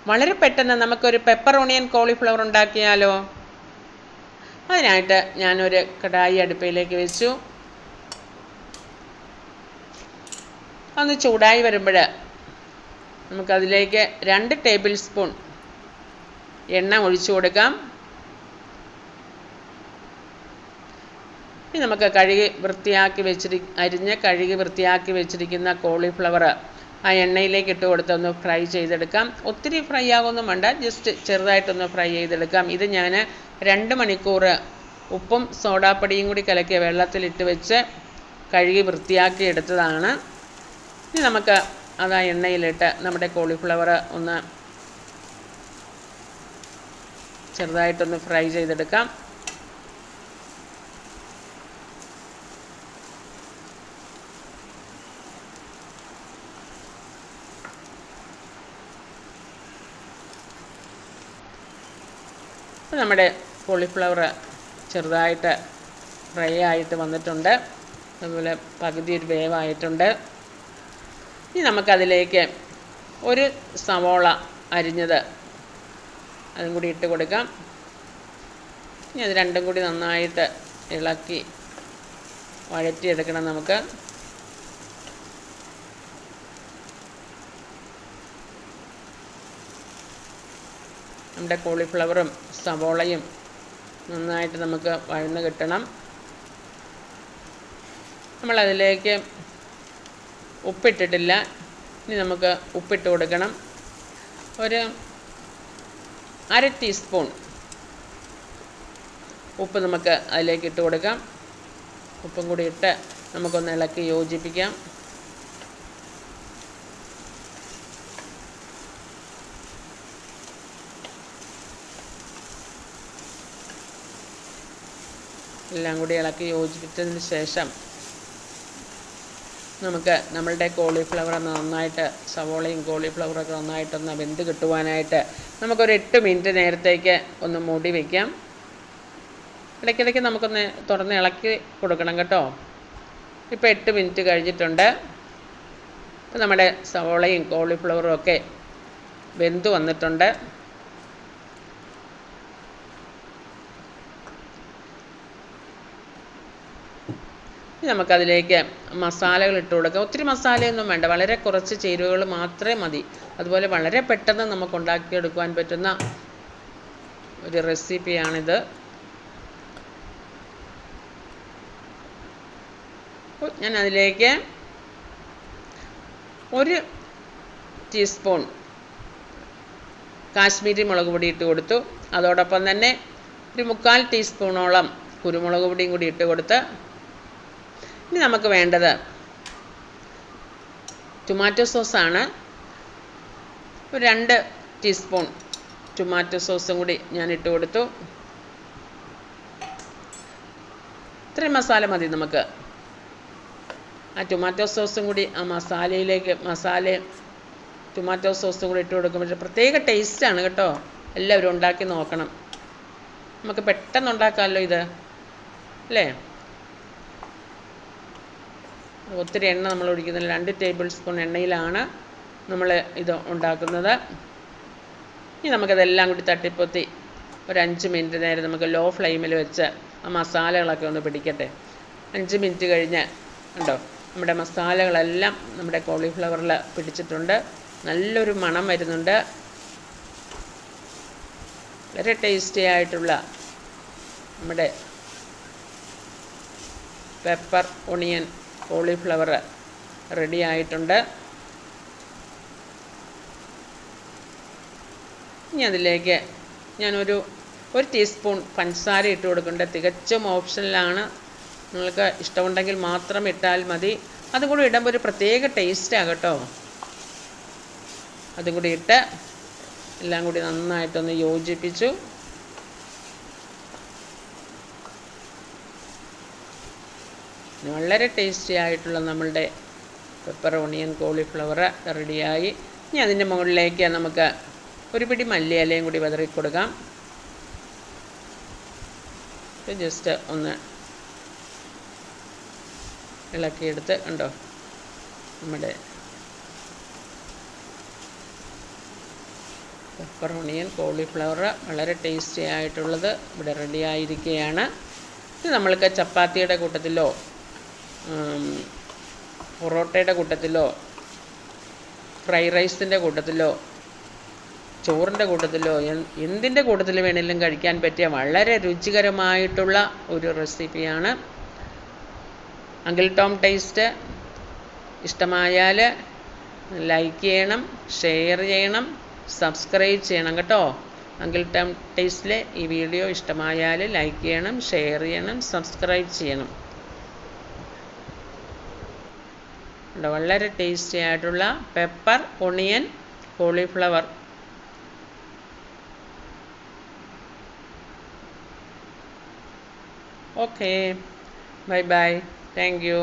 വളരെ പെട്ടെന്ന് നമുക്കൊരു പെപ്പർ ഓണിയൻ കോളിഫ്ലവർ ഉണ്ടാക്കിയാലോ? അതിനായിട്ട് ഞാനൊരു കടായി അടുപ്പിലേക്ക് വെച്ചു. ഒന്ന് ചൂടായി വരുമ്പോൾ നമുക്കതിലേക്ക് 2 ടേബിൾ സ്പൂൺ എണ്ണ ഒഴിച്ചു കൊടുക്കാം. ഇനി നമുക്ക് അരിഞ്ഞ് കഴുകി വൃത്തിയാക്കി വെച്ചിരിക്കുന്ന കോളിഫ്ലവർ ആ എണ്ണയിലേക്ക് ഇട്ട് കൊടുത്തൊന്ന് ഫ്രൈ ചെയ്തെടുക്കാം. ഒത്തിരി ഫ്രൈ ആകൊന്നും വേണ്ട, ജസ്റ്റ് ചെറുതായിട്ടൊന്ന് ഫ്രൈ ചെയ്തെടുക്കാം. ഇത് ഞാൻ 2 മണിക്കൂർ ഉപ്പും സോഡാപ്പൊടിയും കൂടി കലക്കിയ വെള്ളത്തിലിട്ട് വെച്ച് കഴുകി വൃത്തിയാക്കി എടുത്തതാണ്. ഇനി നമുക്ക് അത് ആ എണ്ണയിലിട്ട് നമ്മുടെ കോളിഫ്ലവർ ഒന്ന് ചെറുതായിട്ടൊന്ന് ഫ്രൈ ചെയ്തെടുക്കാം. നമ്മുടെ കോളിഫ്ലവർ ചെറുതായിട്ട് ഫ്രൈ ആയിട്ട് വന്നിട്ടുണ്ട്. അതുപോലെ പകുതി ഒരു വേവായിട്ടുണ്ട്. ഇനി നമുക്കതിലേക്ക് ഒരു സവോള അരിഞ്ഞത് അതും കൂടി ഇട്ട് കൊടുക്കാം. ഇനി അത് രണ്ടും കൂടി നന്നായിട്ട് ഇളക്കി വഴറ്റിയെടുക്കണം നമുക്ക്. നമ്മുടെ കോളിഫ്ലവറും സവോളയും നന്നായിട്ട് നമുക്ക് വഴന്ന് കിട്ടണം. നമ്മളതിലേക്ക് ഉപ്പിട്ടിട്ടില്ല. ഇനി നമുക്ക് ഉപ്പിട്ട് കൊടുക്കണം. ഒരു 1/2 ടീസ്പൂൺ ഉപ്പ് നമുക്ക് അതിലേക്ക് ഇട്ട് കൊടുക്കാം. ഉപ്പും കൂടി ഇട്ട് നമുക്കൊന്ന് ഇളക്കി യോജിപ്പിക്കാം. എല്ലാം കൂടി ഇളക്കി യോജിപ്പിച്ചതിന് ശേഷം നമുക്ക് നമ്മളുടെ കോളിഫ്ലവർ നന്നായിട്ട് സവോളയും കോളിഫ്ലവറൊക്കെ നന്നായിട്ടൊന്ന് വെന്ത് കിട്ടുവാനായിട്ട് നമുക്കൊരു 8 മിനിറ്റ് നേരത്തേക്ക് ഒന്ന് മൂടി വയ്ക്കാം. ഇടയ്ക്കിടയ്ക്ക് നമുക്കൊന്ന് തുറന്ന് ഇളക്കി കൊടുക്കണം കേട്ടോ. ഇപ്പോൾ 8 മിനിറ്റ് കഴിഞ്ഞിട്ടുണ്ട്. ഇപ്പോൾ നമ്മുടെ സവോളയും കോളിഫ്ലവറും ഒക്കെ വെന്ത് വന്നിട്ടുണ്ട്. നമുക്കതിലേക്ക് മസാലകൾ ഇട്ട് കൊടുക്കാം. ഒത്തിരി മസാലയൊന്നും വേണ്ട, വളരെ കുറച്ച് ചേരുവകൾ മാത്രമേ മതി. അതുപോലെ വളരെ പെട്ടെന്ന് നമുക്ക് ഉണ്ടാക്കിയെടുക്കുവാൻ പറ്റുന്ന ഒരു റെസിപ്പിയാണിത്. ഞാൻ അതിലേക്ക് 1 ടീസ്പൂൺ കാശ്മീരി മുളക് പൊടി ഇട്ട് കൊടുത്തു. അതോടൊപ്പം തന്നെ ഒരു 1/4 ടീസ്പൂണോളം കുരുമുളക് പൊടിയും കൂടി ഇട്ട് കൊടുത്ത് ഇനി നമുക്ക് വേണ്ടത് ടൊമാറ്റോ സോസാണ്. ഒരു 2 ടീസ്പൂൺ ടൊമാറ്റോ സോസും കൂടി ഞാൻ ഇട്ട് കൊടുത്തു. ഇത്രയും മസാല മതി നമുക്ക്. ആ ടൊമാറ്റോ സോസും കൂടി ആ മസാലയും ടൊമാറ്റോ സോസും കൂടി ഇട്ട് കൊടുക്കുമ്പോൾ പ്രത്യേക ടേസ്റ്റാണ് കേട്ടോ. എല്ലാവരും ഉണ്ടാക്കി നോക്കണം. നമുക്ക് പെട്ടെന്ന് ഉണ്ടാക്കാമല്ലോ ഇത്, അല്ലേ? ഒത്തിരി എണ്ണ നമ്മൾ ഒഴിക്കുന്നില്ല. 2 ടേബിൾ സ്പൂൺ എണ്ണയിലാണ് നമ്മൾ ഇത് ഉണ്ടാക്കുന്നത്. ഇനി നമുക്കതെല്ലാം കൂടി തട്ടിപ്പൊത്തി ഒരു 5 മിനിറ്റ് നേരം നമുക്ക് ലോ ഫ്ലെയിമിൽ വെച്ച് ആ മസാലകളൊക്കെ ഒന്ന് പിടിക്കട്ടെ. 5 മിനിറ്റ് കഴിഞ്ഞ് ഉണ്ടോ നമ്മുടെ മസാലകളെല്ലാം നമ്മുടെ കോളിഫ്ലവറിൽ പിടിച്ചിട്ടുണ്ട്. നല്ലൊരു മണം വരുന്നുണ്ട്. വളരെ ടേസ്റ്റി ആയിട്ടുള്ള നമ്മുടെ പെപ്പർ ഓണിയൻ കോളിഫ്ലവർ റെഡി ആയിട്ടുണ്ട്. ഇനി അതിലേക്ക് ഞാനൊരു 1 ടീസ്പൂൺ പഞ്ചസാര ഇട്ട് കൊടുക്കുന്നുണ്ട്. തികച്ചും ഓപ്ഷനിലാണ്. നിങ്ങൾക്ക് ഇഷ്ടമുണ്ടെങ്കിൽ മാത്രം ഇട്ടാൽ മതി. അതും കൂടി ഇടുമ്പോൾ ഒരു പ്രത്യേക ടേസ്റ്റാണ് കേട്ടോ. അതും കൂടി ഇട്ട് എല്ലാം കൂടി നന്നായിട്ടൊന്ന് യോജിപ്പിച്ചു. വളരെ ടേസ്റ്റി ആയിട്ടുള്ള നമ്മളുടെ പെപ്പർ ഓണിയൻ കോളിഫ്ലവർ റെഡിയായി. ഇനി അതിൻ്റെ മുകളിലേക്ക് നമുക്ക് ഒരു പിടി മല്ലിയിലയും കൂടി വിതറി കൊടുക്കാം. ജസ്റ്റ് ഒന്ന് ഇളക്കിയെടുത്ത് ഉണ്ടോ നമ്മുടെ പെപ്പർ ഓണിയൻ കോളിഫ്ലവർ വളരെ ടേസ്റ്റി ആയിട്ടുള്ളത് ഇവിടെ റെഡി ആയിരിക്കുകയാണ്. ഇത് നമ്മൾക്ക് ചപ്പാത്തിയുടെ കൂട്ടത്തിലോ പൊറോട്ടയുടെ കൂട്ടത്തിലോ ഫ്രൈഡ് റൈസിൻ്റെ കൂട്ടത്തിലോ ചോറിൻ്റെ കൂട്ടത്തിലോ എന്തിൻ്റെ കൂട്ടത്തിൽ വേണമെങ്കിലും കഴിക്കാൻ പറ്റിയ വളരെ രുചികരമായിട്ടുള്ള ഒരു റെസിപ്പിയാണ്. അങ്കിൾ ടോം ടേസ്റ്റ് ഇഷ്ടമായാൽ ലൈക്ക് ചെയ്യണം, ഷെയർ ചെയ്യണം, സബ്സ്ക്രൈബ് ചെയ്യണം കേട്ടോ. അങ്കിൾ ടോം ടേസ്റ്റിലെ ഈ വീഡിയോ ഇഷ്ടമായാൽ ലൈക്ക് ചെയ്യണം, ഷെയർ ചെയ്യണം, സബ്സ്ക്രൈബ് ചെയ്യണം. വളരെ ടേസ്റ്റി ആയിട്ടുള്ള pepper onion cauliflower. Okay, bye bye, thank you.